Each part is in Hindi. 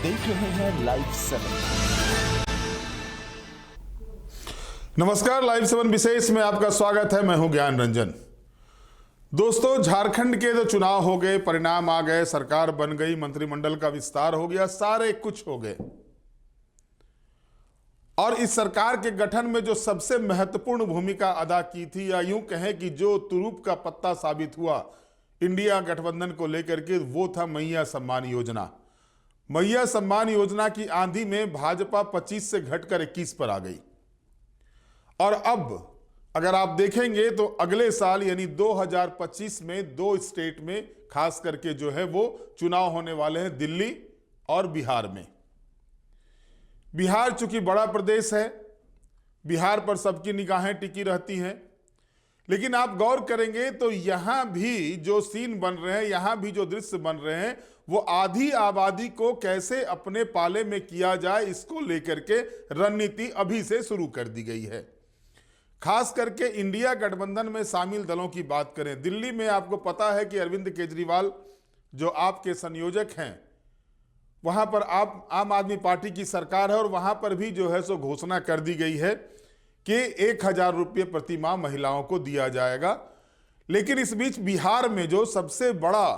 देख रहे हैं लाइव 7। नमस्कार, लाइव 7 विशेष में आपका स्वागत है। मैं हूं ज्ञान रंजन। दोस्तों, झारखंड के जो चुनाव हो गए, परिणाम आ गए, सरकार बन गई, मंत्रिमंडल का विस्तार हो गया, सारे कुछ हो गए। और इस सरकार के गठन में जो सबसे महत्वपूर्ण भूमिका अदा की थी, या यूं कहें कि जो तुरूप का पत्ता साबित हुआ इंडिया गठबंधन को लेकर के, वो था मैया सम्मान योजना। मैया सम्मान योजना की आंधी में भाजपा 25 से घटकर 21 पर आ गई। और अब अगर आप देखेंगे तो अगले साल यानी 2025 में दो स्टेट में खास करके जो है वो चुनाव होने वाले हैं, दिल्ली और बिहार में। बिहार चूंकि बड़ा प्रदेश है, बिहार पर सबकी निगाहें टिकी रहती हैं, लेकिन आप गौर करेंगे तो यहां भी जो सीन बन रहे हैं, यहां भी जो दृश्य बन रहे हैं, वो आधी आबादी को कैसे अपने पाले में किया जाए, इसको लेकर के रणनीति अभी से शुरू कर दी गई है। खास करके इंडिया गठबंधन में शामिल दलों की बात करें, दिल्ली में आपको पता है कि अरविंद केजरीवाल जो आपके संयोजक हैं, वहां पर आप आम आदमी पार्टी की सरकार है, और वहां पर भी जो है सो घोषणा कर दी गई है कि 1000 रुपये प्रति माह महिलाओं को दिया जाएगा। लेकिन इस बीच बिहार में जो सबसे बड़ा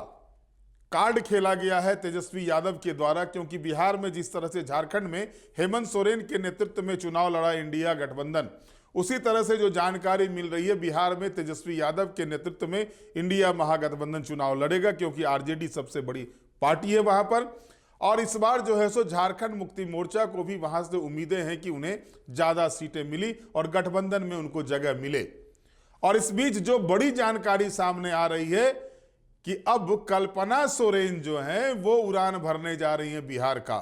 कार्ड खेला गया है तेजस्वी यादव के द्वारा, क्योंकि बिहार में जिस तरह से झारखंड में हेमंत सोरेन के नेतृत्व में चुनाव लड़ा इंडिया गठबंधन, उसी तरह से जो जानकारी मिल रही है, बिहार में तेजस्वी यादव के नेतृत्व में इंडिया महागठबंधन चुनाव लड़ेगा, क्योंकि आरजेडी सबसे बड़ी पार्टी है वहां पर। और इस बार जो है सो झारखंड मुक्ति मोर्चा को भी वहां से उम्मीदें हैं कि उन्हें ज्यादा सीटें मिली और गठबंधन में उनको जगह मिले। और इस बीच जो बड़ी जानकारी सामने आ रही है कि अब कल्पना सोरेन जो है वो उड़ान भरने जा रही है बिहार का,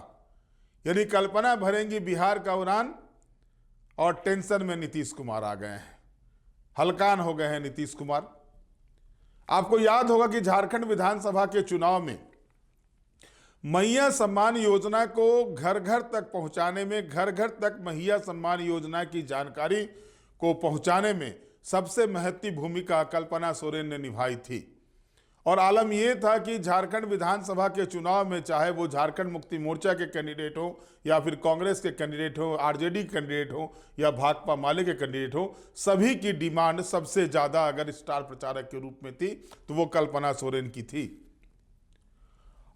यानी कल्पना भरेंगी बिहार का उड़ान। और टेंशन में नीतीश कुमार आ गए हैं, हलकान हो गए हैं नीतीश कुमार। आपको याद होगा कि झारखंड विधानसभा के चुनाव में मैया सम्मान योजना को घर घर तक पहुंचाने में, घर घर तक मैया सम्मान योजना की जानकारी को पहुंचाने में सबसे महत्वपूर्ण भूमिका कल्पना सोरेन ने निभाई थी। और आलम यह था कि झारखंड विधानसभा के चुनाव में, चाहे वो झारखंड मुक्ति मोर्चा के कैंडिडेट हो, या फिर कांग्रेस के कैंडिडेट हो, आरजेडी कैंडिडेट हो, या भाकपा माले के कैंडिडेट हो, सभी की डिमांड सबसे ज्यादा अगर स्टार प्रचारक के रूप में थी तो वो कल्पना सोरेन की थी।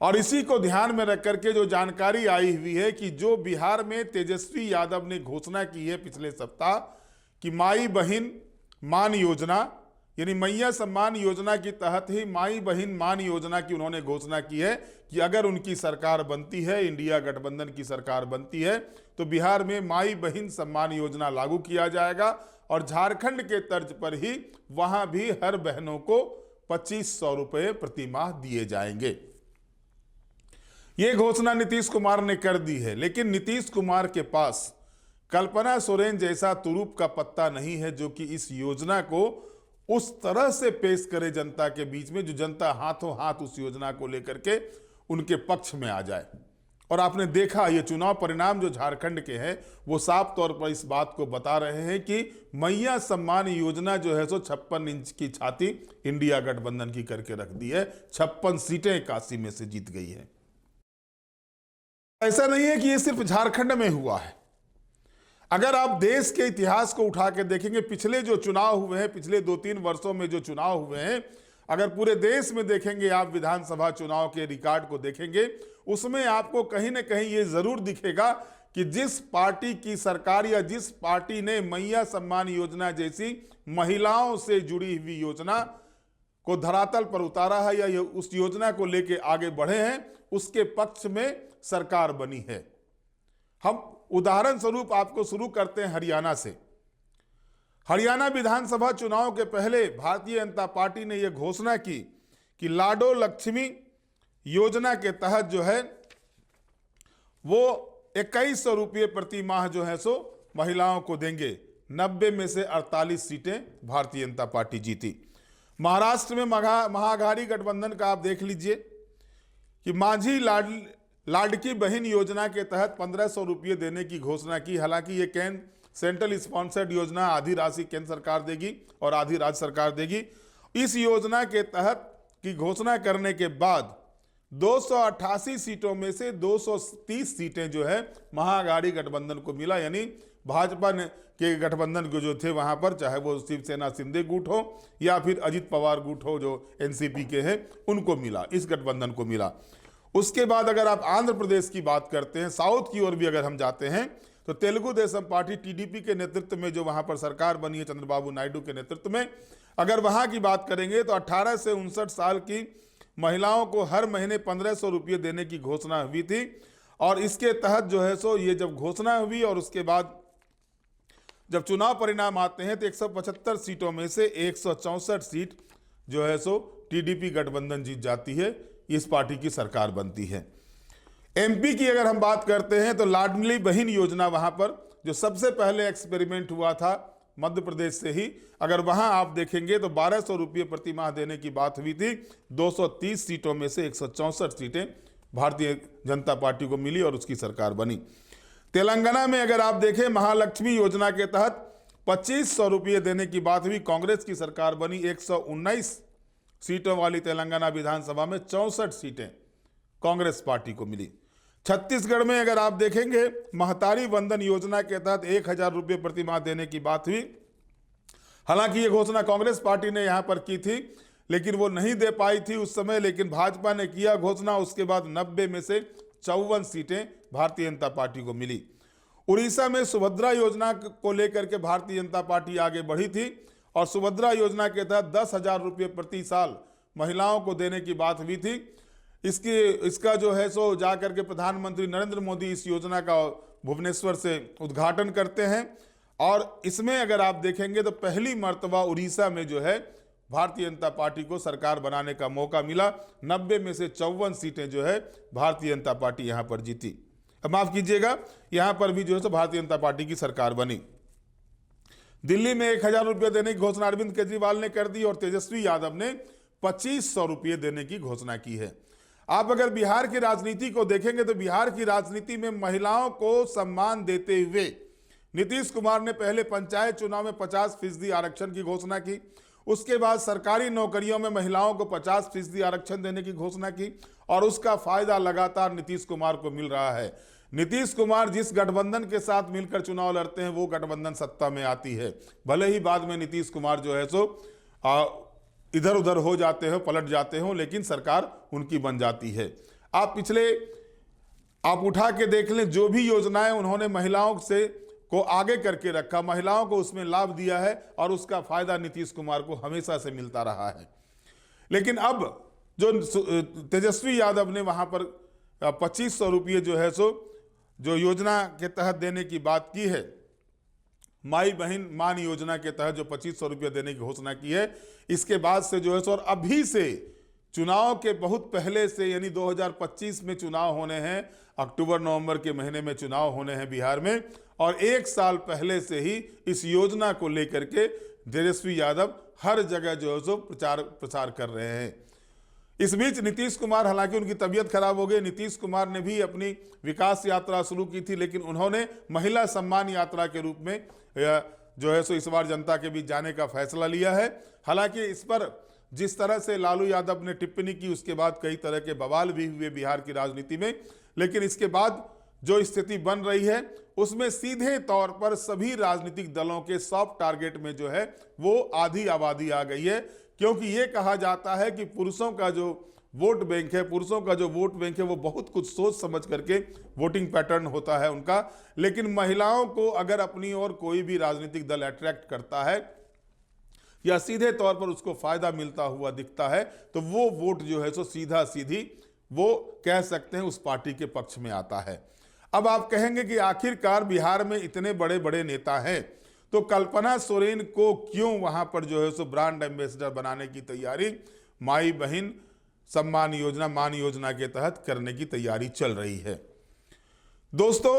और इसी को ध्यान में रख करके जो जानकारी आई हुई है कि जो बिहार में तेजस्वी यादव ने घोषणा की है पिछले सप्ताह कि माई बहिन मान योजना, यानी मैया सम्मान योजना के तहत ही माई बहिन मान योजना की उन्होंने घोषणा की है कि अगर उनकी सरकार बनती है, इंडिया गठबंधन की सरकार बनती है, तो बिहार में माई बहिन सम्मान योजना लागू किया जाएगा। और झारखंड के तर्ज पर ही वहां भी हर बहनों को 2500 रुपये प्रति माह दिए जाएंगे। यह घोषणा नीतीश कुमार ने कर दी है, लेकिन नीतीश कुमार के पास कल्पना सोरेन जैसा तुरूप का पत्ता नहीं है जो कि इस योजना को उस तरह से पेश करे जनता के बीच में, जो जनता हाथों हाथ उस योजना को लेकर के उनके पक्ष में आ जाए। और आपने देखा ये चुनाव परिणाम जो झारखंड के हैं, वो साफ तौर पर इस बात को बता रहे हैं कि मैया सम्मान योजना जो है सो 56 इंच की छाती इंडिया गठबंधन की करके रख दी है। 56 सीटें 81 में से जीत गई है। ऐसा नहीं है कि ये सिर्फ झारखंड में हुआ है। अगर आप देश के इतिहास को उठा के देखेंगे, पिछले जो चुनाव हुए हैं, पिछले 2-3 वर्षों में जो चुनाव हुए हैं, अगर पूरे देश में देखेंगे, आप विधानसभा चुनाव के रिकॉर्ड को देखेंगे, उसमें आपको कहीं ना कहीं ये जरूर दिखेगा कि जिस पार्टी की सरकार या जिस पार्टी ने मैया सम्मान योजना जैसी महिलाओं से जुड़ी हुई योजना को धरातल पर उतारा है, या उस योजना को लेके आगे बढ़े हैं, उसके पक्ष में सरकार बनी है। हम उदाहरण स्वरूप आपको शुरू करते हैं हरियाणा से। हरियाणा विधानसभा चुनाव के पहले भारतीय जनता पार्टी ने यह घोषणा की कि लाडो लक्ष्मी योजना के तहत जो है वो 2100 रुपये प्रति माह जो है सो महिलाओं को देंगे। 90 में से 48 सीटें भारतीय जनता पार्टी जीती। महाराष्ट्र में महाअघाड़ी गठबंधन का आप देख लीजिए कि माझी लाडकी बहन योजना के तहत 1500 रुपये देने की घोषणा की। हालांकि ये सेंट्रल स्पॉन्सर्ड योजना, आधी राशि केंद्र सरकार देगी और आधी राज्य सरकार देगी। इस योजना के तहत की घोषणा करने के बाद 288 सीटों में से 230 सीटें जो है महाअघाड़ी गठबंधन को मिला, यानी भाजपा के गठबंधन को जो थे वहां पर, चाहे वो शिवसेना शिंदे गुट हो या फिर अजित पवार गुट हो जो एनसीपी के हैं, उनको मिला, इस गठबंधन को मिला। उसके बाद अगर आप आंध्र प्रदेश की बात करते हैं, साउथ की ओर भी अगर हम जाते हैं, तो तेलुगु देशम पार्टी टीडीपी के नेतृत्व में जो वहां पर सरकार बनी है चंद्रबाबू नायडू के नेतृत्व में, अगर वहां की बात करेंगे तो 18 से 59 साल की महिलाओं को हर महीने 1500 रुपये देने की घोषणा हुई थी। और इसके तहत जो है सो ये जब घोषणा हुई और उसके बाद जब चुनाव परिणाम आते हैं तो 175 सीटों में से 164 सीट जो है सो टीडीपी गठबंधन जीत जाती है, इस पार्टी की सरकार बनती है। एमपी की अगर हम बात करते हैं तो लाडली बहन योजना वहां पर जो सबसे पहले एक्सपेरिमेंट हुआ था मध्य प्रदेश से ही, अगर वहां आप देखेंगे तो 1200 रुपये प्रति माह देने की बात हुई थी। 230 सीटों में से 164 सीटें भारतीय जनता पार्टी को मिली और उसकी सरकार बनी। तेलंगाना में अगर आप देखें महालक्ष्मी योजना के तहत 2500 रुपये देने की बात हुई, कांग्रेस की सरकार बनी। 119 सीटों वाली तेलंगाना विधानसभा में 64 सीटें कांग्रेस पार्टी को मिली। छत्तीसगढ़ में अगर आप देखेंगे महतारी वंदन योजना के तहत 1000 रुपये प्रति माह देने की बात हुई। हालांकि ये घोषणा कांग्रेस पार्टी ने यहां पर की थी, लेकिन वो नहीं दे पाई थी उस समय, लेकिन भाजपा ने किया घोषणा। उसके बाद 90 में से 54 सीटें भारतीय जनता पार्टी को मिली। उड़ीसा में सुभद्रा योजना को लेकर के भारतीय जनता पार्टी आगे बढ़ी थी और सुभद्रा योजना के तहत 10,000 रुपये प्रति साल महिलाओं को देने की बात हुई थी। इसका जो है सो जाकर के प्रधानमंत्री नरेंद्र मोदी इस योजना का भुवनेश्वर से उद्घाटन करते हैं। और इसमें अगर आप देखेंगे तो पहली मर्तबा उड़ीसा में जो है भारतीय जनता पार्टी को सरकार बनाने का मौका मिला। 90 में से 54 सीटें जो है भारतीय जनता पार्टी यहां पर जीती। माफ कीजिएगा, यहां पर भी जो है सो भारतीय जनता पार्टी की सरकार बनी। दिल्ली में 1000 रुपये देने की घोषणा अरविंद केजरीवाल ने कर दी और तेजस्वी यादव ने 2500 रुपये देने की घोषणा की है। आप अगर बिहार की राजनीति को देखेंगे तो बिहार की राजनीति में महिलाओं को सम्मान देते हुए नीतीश कुमार ने पहले पंचायत चुनाव में 50% आरक्षण की घोषणा की। उसके बाद सरकारी नौकरियों में महिलाओं को 50% आरक्षण देने की घोषणा की और उसका फायदा लगातार नीतीश कुमार को मिल रहा है। नीतीश कुमार जिस गठबंधन के साथ मिलकर चुनाव लड़ते हैं वो गठबंधन सत्ता में आती है। भले ही बाद में नीतीश कुमार जो है सो इधर उधर हो जाते हो, पलट जाते हो, लेकिन सरकार उनकी बन जाती है। आप उठा के देख लें, जो भी योजनाएं उन्होंने महिलाओं से को आगे करके रखा, महिलाओं को उसमें लाभ दिया है और उसका फायदा नीतीश कुमार को हमेशा से मिलता रहा है। लेकिन अब जो तेजस्वी यादव ने वहां पर 2500 रुपये जो है सो जो योजना के तहत देने की बात की है, माई बहन मान योजना के तहत जो 2500 रुपये देने की घोषणा की है, इसके बाद से जो है सो और अभी से चुनाव के बहुत पहले से, यानी 2025 में चुनाव होने हैं, अक्टूबर नवंबर के महीने में चुनाव होने हैं बिहार में, और 1 साल पहले से ही इस योजना को लेकर के तेजस्वी यादव हर जगह जो है सो प्रचार कर रहे हैं। इस बीच नीतीश कुमार, हालांकि उनकी तबीयत खराब हो गई, नीतीश कुमार ने भी अपनी विकास यात्रा शुरू की थी, लेकिन उन्होंने महिला सम्मान यात्रा के रूप में जो है सो इस बार जनता के बीच जाने का फैसला लिया है। हालांकि इस पर जिस तरह से लालू यादव ने टिप्पणी की, उसके बाद कई तरह के बवाल भी हुए बिहार की राजनीति में, लेकिन इसके बाद जो स्थिति बन रही है उसमें सीधे तौर पर सभी राजनीतिक दलों के सॉफ्ट टारगेट में जो है वो आधी आबादी आ गई है। क्योंकि ये कहा जाता है कि पुरुषों का जो वोट बैंक है वो बहुत कुछ सोच समझ करके वोटिंग पैटर्न होता है उनका, लेकिन महिलाओं को अगर अपनी ओर कोई भी राजनीतिक दल अट्रैक्ट करता है या सीधे तौर पर उसको फायदा मिलता हुआ दिखता है तो वो वोट जो है सो सीधा सीधी वो कह सकते हैं उस पार्टी के पक्ष में आता है। अब आप कहेंगे कि आखिरकार बिहार में इतने बड़े बड़े नेता हैं तो कल्पना सोरेन को क्यों वहां पर जो है सो ब्रांड एम्बेसडर बनाने की तैयारी माई बहन सम्मान योजना, मान योजना के तहत करने की तैयारी चल रही है। दोस्तों,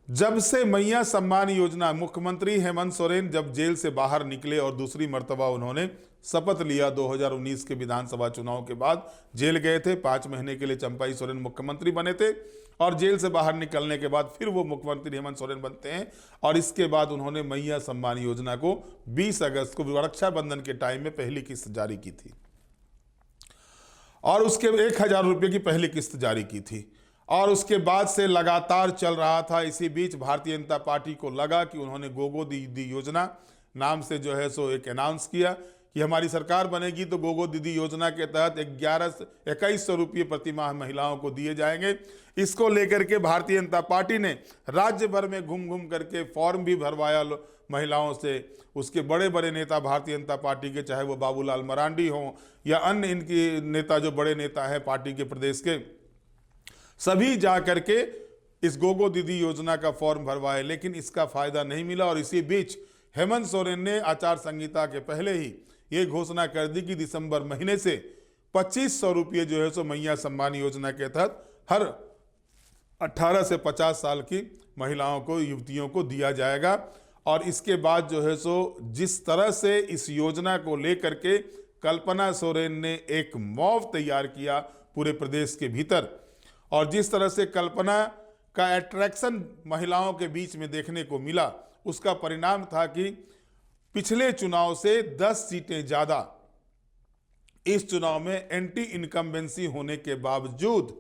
जब से मैया सम्मान योजना, मुख्यमंत्री हेमंत सोरेन जब जेल से बाहर निकले और दूसरी मर्तबा उन्होंने शपथ लिया 2019 के विधानसभा चुनाव के बाद, जेल गए थे 5 महीने के लिए, चंपाई सोरेन मुख्यमंत्री बने थे और जेल से बाहर निकलने के बाद फिर वो मुख्यमंत्री हेमंत सोरेन बनते हैं और इसके बाद उन्होंने मैया सम्मान योजना को 20 अगस्त को रक्षाबंधन के टाइम में पहली किस्त जारी की थी। और उसके 1,000 रुपये की पहली किस्त जारी की थी और उसके बाद से लगातार चल रहा था। इसी बीच भारतीय जनता पार्टी को लगा कि उन्होंने गोगो दीदी योजना नाम से जो है सो एक अनाउंस किया कि हमारी सरकार बनेगी तो गोगो दीदी योजना के तहत 2100 रुपये प्रति माह महिलाओं को दिए जाएंगे। इसको लेकर के भारतीय जनता पार्टी ने राज्य भर में घूम घूम करके फॉर्म भी भरवाया महिलाओं से। उसके बड़े बड़े नेता भारतीय जनता पार्टी के, चाहे वो बाबूलाल मरांडी हों या अन्य इनकी नेता जो बड़े नेता हैं पार्टी के प्रदेश के, सभी जा करके इस गोगो दीदी योजना का फॉर्म भरवाए, लेकिन इसका फायदा नहीं मिला। और इसी बीच हेमंत सोरेन ने आचार संहिता के पहले ही ये घोषणा कर दी कि दिसंबर महीने से 2500 रुपये जो है सो मैया सम्मान योजना के तहत हर 18 से 50 साल की महिलाओं को, युवतियों को दिया जाएगा। और इसके बाद जो है सो जिस तरह से इस योजना को लेकर के कल्पना सोरेन ने एक मॉब तैयार किया पूरे प्रदेश के भीतर, और जिस तरह से कल्पना का अट्रैक्शन महिलाओं के बीच में देखने को मिला, उसका परिणाम था कि पिछले चुनाव से 10 सीटें ज्यादा इस चुनाव में एंटी इनकम्बेंसी होने के बावजूद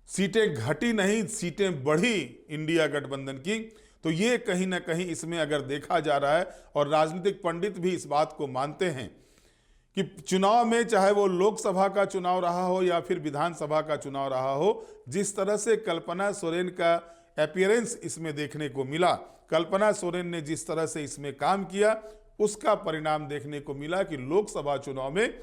सीटें घटी नहीं, सीटें बढ़ी इंडिया गठबंधन की। तो ये कहीं ना कहीं इसमें अगर देखा जा रहा है, और राजनीतिक पंडित भी इस बात को मानते हैं कि चुनाव में, चाहे वो लोकसभा का चुनाव रहा हो या फिर विधानसभा का चुनाव रहा हो, जिस तरह से कल्पना सोरेन का अपीयरेंस इसमें देखने को मिला, कल्पना सोरेन ने जिस तरह से इसमें काम किया, उसका परिणाम देखने को मिला कि लोकसभा चुनाव में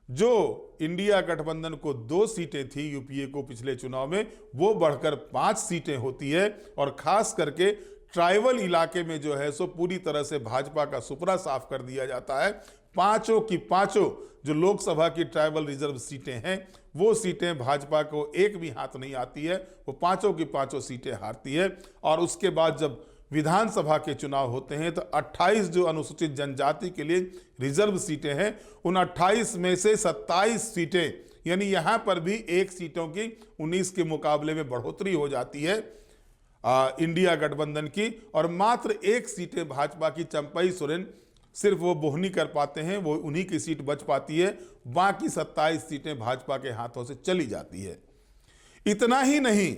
जो इंडिया गठबंधन को 2 सीटें थी यूपीए को पिछले चुनाव में, वो बढ़कर 5 सीटें होती है। और खास करके ट्राइबल इलाके में जो है सो पूरी तरह से भाजपा का सुपरा साफ कर दिया जाता है। 5 की 5 जो लोकसभा की ट्राइबल रिजर्व सीटें हैं, वो सीटें भाजपा को एक भी हाथ नहीं आती है, वो 5 की 5 सीटें हारती है। और उसके बाद जब विधानसभा के चुनाव होते हैं तो 28 जो अनुसूचित जनजाति के लिए रिजर्व सीटें हैं, उन 28 में से 27 सीटें, यानी यहां पर भी 1 सीटों की 19 के मुकाबले में बढ़ोतरी हो जाती है इंडिया गठबंधन की, और मात्र 1 सीटें भाजपा की। चंपई सोरेन सिर्फ वो बोहनी कर पाते हैं, वो उन्हीं की सीट बच पाती है, बाकी 27 सीटें भाजपा के हाथों से चली जाती है। इतना ही नहीं,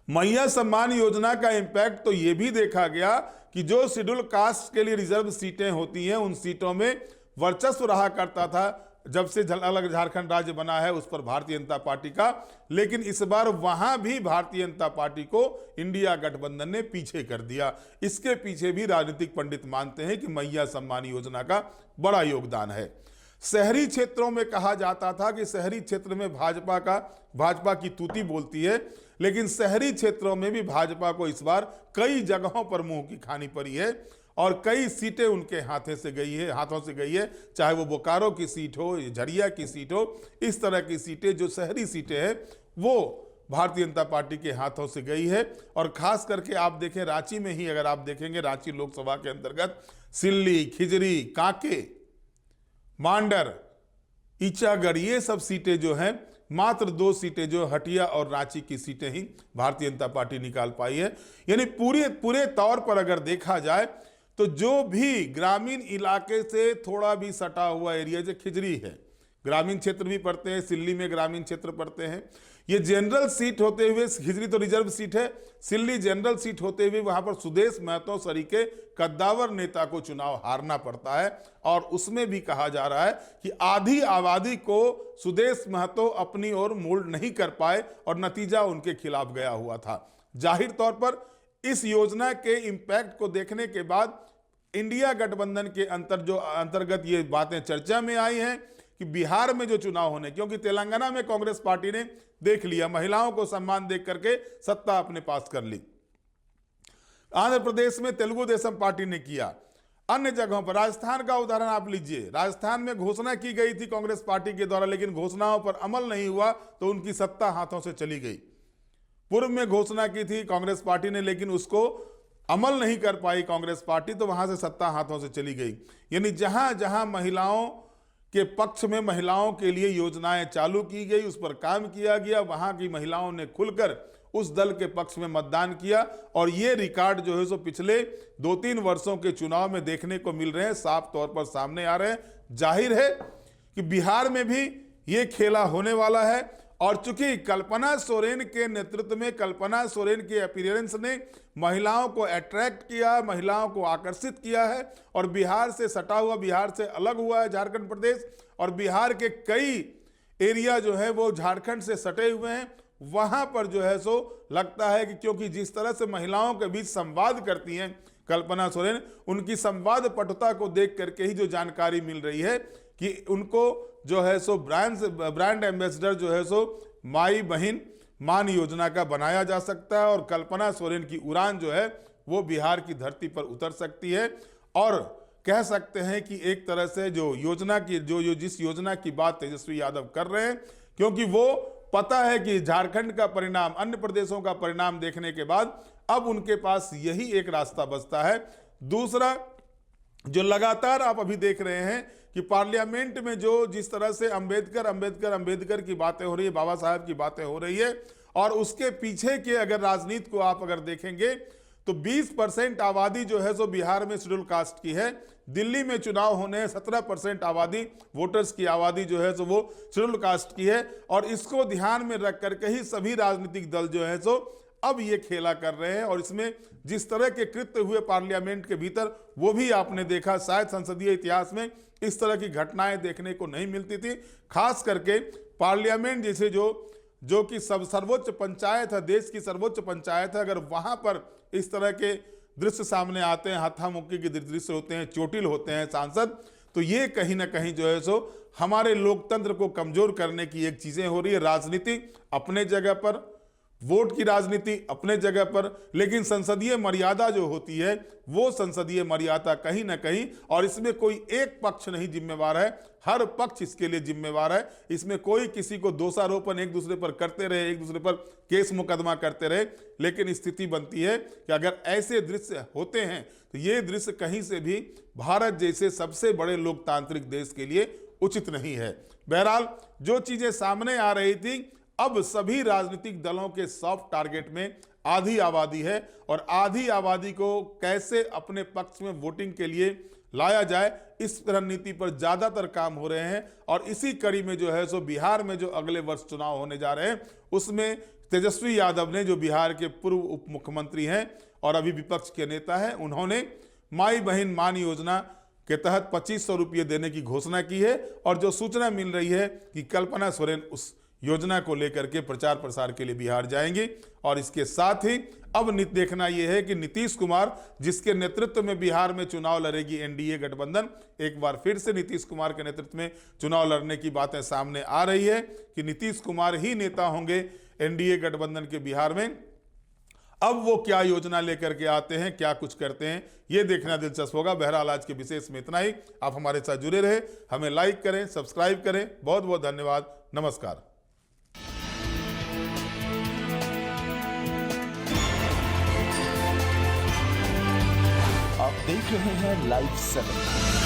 मैया सम्मान योजना का इंपैक्ट तो ये भी देखा गया कि जो शेड्यूल कास्ट के लिए रिजर्व सीटें होती हैं, उन सीटों में वर्चस्व रहा करता था जब से अलग झारखंड राज्य बना है उस पर भारतीय जनता पार्टी का, लेकिन इस बार वहां भी भारतीय जनता पार्टी को इंडिया गठबंधन ने पीछे कर दिया। इसके पीछे भी राजनीतिक पंडित मानते हैं कि मैया सम्मान योजना का बड़ा योगदान है। शहरी क्षेत्रों में कहा जाता था कि शहरी क्षेत्र में भाजपा की तूती बोलती है, लेकिन शहरी क्षेत्रों में भी भाजपा को इस बार कई जगहों पर मुंह की खानी पड़ी है और कई सीटें उनके हाथों से गई है, चाहे वो बोकारो की सीट हो, झरिया की सीट हो। इस तरह की सीटें जो शहरी सीटें हैं वो भारतीय जनता पार्टी के हाथों से गई है। और खास करके आप देखें रांची में ही, अगर आप देखेंगे रांची लोकसभा के अंतर्गत सिल्ली, खिजरी, कांके, मांडर, ईचागढ़, ये सब सीटें जो हैं, मात्र 2 सीटें जो हटिया और रांची की सीटें ही भारतीय जनता पार्टी निकाल पाई है। यानी पूरे तौर पर अगर देखा जाए तो जो भी ग्रामीण इलाके से थोड़ा भी सटा हुआ एरिया, जो खिजरी है, ग्रामीण क्षेत्र भी पड़ते हैं, सिल्ली में ग्रामीण क्षेत्र पड़ते हैं, ये जनरल सीट होते हुए, खिजरी तो रिजर्व सीट है, सिल्ली जनरल सीट होते हुए वहां पर सुदेश महतो सरीके कद्दावर नेता को चुनाव हारना पड़ता है। और उसमें भी कहा जा रहा है कि आधी आबादी को सुदेश महतो अपनी ओर मोल्ड नहीं कर पाए और नतीजा उनके खिलाफ गया हुआ था। जाहिर तौर पर इस योजना के इंपैक्ट को देखने के बाद इंडिया गठबंधन के अंतर्गत ये बातें चर्चा में आई हैं कि बिहार में जो चुनाव होने, क्योंकि तेलंगाना में कांग्रेस पार्टी ने देख लिया, महिलाओं को सम्मान देख करके सत्ता अपने पास कर ली, आंध्र प्रदेश में तेलुगु देशम पार्टी ने किया, अन्य जगहों पर, राजस्थान का उदाहरण आप लीजिए, राजस्थान में घोषणा की गई थी कांग्रेस पार्टी के द्वारा, लेकिन घोषणाओं पर अमल नहीं हुआ तो उनकी सत्ता हाथों से चली गई। पूर्व में घोषणा की थी कांग्रेस पार्टी ने, लेकिन उसको अमल नहीं कर पाई कांग्रेस पार्टी, तो वहां से सत्ता हाथों से चली गई। यानी जहां जहां महिलाओं के पक्ष में, महिलाओं के लिए योजनाएं चालू की गई, उस पर काम किया गया, वहां की महिलाओं ने खुलकर उस दल के पक्ष में मतदान किया। और ये रिकॉर्ड जो है सो पिछले 2-3 वर्षों के चुनाव में देखने को मिल रहे हैं, साफ तौर पर सामने आ रहे हैं। जाहिर है कि बिहार में भी ये खेला होने वाला है। और चूंकि कल्पना सोरेन के नेतृत्व में, कल्पना सोरेन के अपीयरेंस ने महिलाओं को अट्रैक्ट किया, महिलाओं को आकर्षित किया है, और बिहार से सटा हुआ, बिहार से अलग हुआ है झारखंड प्रदेश, और बिहार के कई एरिया जो है वो झारखंड से सटे हुए हैं। वहां पर जो है सो लगता है कि क्योंकि जिस तरह से महिलाओं के बीच संवाद करती हैं कल्पना सोरेन, उनकी संवाद पटुता को देख करके ही जो जानकारी मिल रही है कि उनको जो है सो ब्रांड एम्बेसडर जो है सो माई बहन मान योजना का बनाया जा सकता है, और कल्पना सोरेन की उड़ान जो है वो बिहार की धरती पर उतर सकती है। और कह सकते हैं कि एक तरह से जो योजना की जिस योजना की बात तेजस्वी यादव कर रहे हैं, क्योंकि वो पता है कि झारखंड का परिणाम, अन्य प्रदेशों का परिणाम देखने के बाद अब उनके पास यही एक रास्ता बचता है। दूसरा, जो लगातार आप अभी देख रहे हैं कि पार्लियामेंट में जो जिस तरह से अंबेडकर की बातें हो रही है, बाबा साहब की बातें हो रही है, और उसके पीछे के अगर राजनीति को आप अगर देखेंगे तो 20% आबादी जो है सो बिहार में शेड्यूल कास्ट की है। दिल्ली में चुनाव होने हैं, 17% आबादी, वोटर्स की आबादी जो है सो वो शेड्यूल कास्ट की है। और इसको ध्यान में रख करके ही सभी राजनीतिक दल जो है सो अब ये खेला कर रहे हैं। और इसमें जिस तरह के कृत्य हुए पार्लियामेंट के भीतर, वो भी आपने देखा, शायद संसदीय इतिहास में इस तरह की घटनाएं देखने को नहीं मिलती थी। खास करके पार्लियामेंट जैसे जो कि सर्वोच्च पंचायत है, देश की सर्वोच्च पंचायत है, अगर वहां पर इस तरह के दृश्य सामने आते हैं, हाथामुक्की के दृश्य होते हैं, चोटिल होते हैं सांसद, तो ये कहीं ना कहीं जो है सो हमारे लोकतंत्र को कमजोर करने की एक चीजें हो रही है। राजनीति अपने जगह पर, वोट की राजनीति अपने जगह पर, लेकिन संसदीय मर्यादा जो होती है वो संसदीय मर्यादा कहीं ना कहीं, और इसमें कोई एक पक्ष नहीं जिम्मेवार है, हर पक्ष इसके लिए जिम्मेवार है। इसमें कोई किसी को दोषारोपण एक दूसरे पर करते रहे, एक दूसरे पर केस मुकदमा करते रहे, लेकिन स्थिति बनती है कि अगर ऐसे दृश्य होते हैं तो ये दृश्य कहीं से भी भारत जैसे सबसे बड़े लोकतांत्रिक देश के लिए उचित नहीं है। बहरहाल जो चीजें सामने आ रही थी, अब सभी राजनीतिक दलों के सॉफ्ट टारगेट में आधी आबादी है, और आधी आबादी को कैसे अपने पक्ष में वोटिंग के लिए लाया जाए, इस रणनीति पर ज्यादातर काम हो रहे हैं। और इसी कड़ी में जो है सो बिहार में जो अगले वर्ष चुनाव होने जा रहे हैं, उसमें तेजस्वी यादव ने, जो बिहार के पूर्व उप मुख्यमंत्री हैं और अभी विपक्ष के नेता हैं, उन्होंने माई बहन मान योजना के तहत 2500 रुपये देने की घोषणा की है। और जो सूचना मिल रही है कि कल्पना सोरेन उस योजना को लेकर के प्रचार प्रसार के लिए बिहार जाएंगे। और इसके साथ ही अब देखना यह है कि नीतीश कुमार, जिसके नेतृत्व में बिहार में चुनाव लड़ेगी एनडीए गठबंधन, एक बार फिर से नीतीश कुमार के नेतृत्व में चुनाव लड़ने की बातें सामने आ रही है कि नीतीश कुमार ही नेता होंगे एनडीए गठबंधन के बिहार में। अब वो क्या योजना लेकर के आते हैं, क्या कुछ करते हैं, ये देखना दिलचस्प होगा। बहरहाल आज के विशेष में इतना ही। आप हमारे साथ जुड़े रहे, हमें लाइक करें, सब्सक्राइब करें। बहुत बहुत धन्यवाद। नमस्कार। आप देख रहे हैं लाइव 7।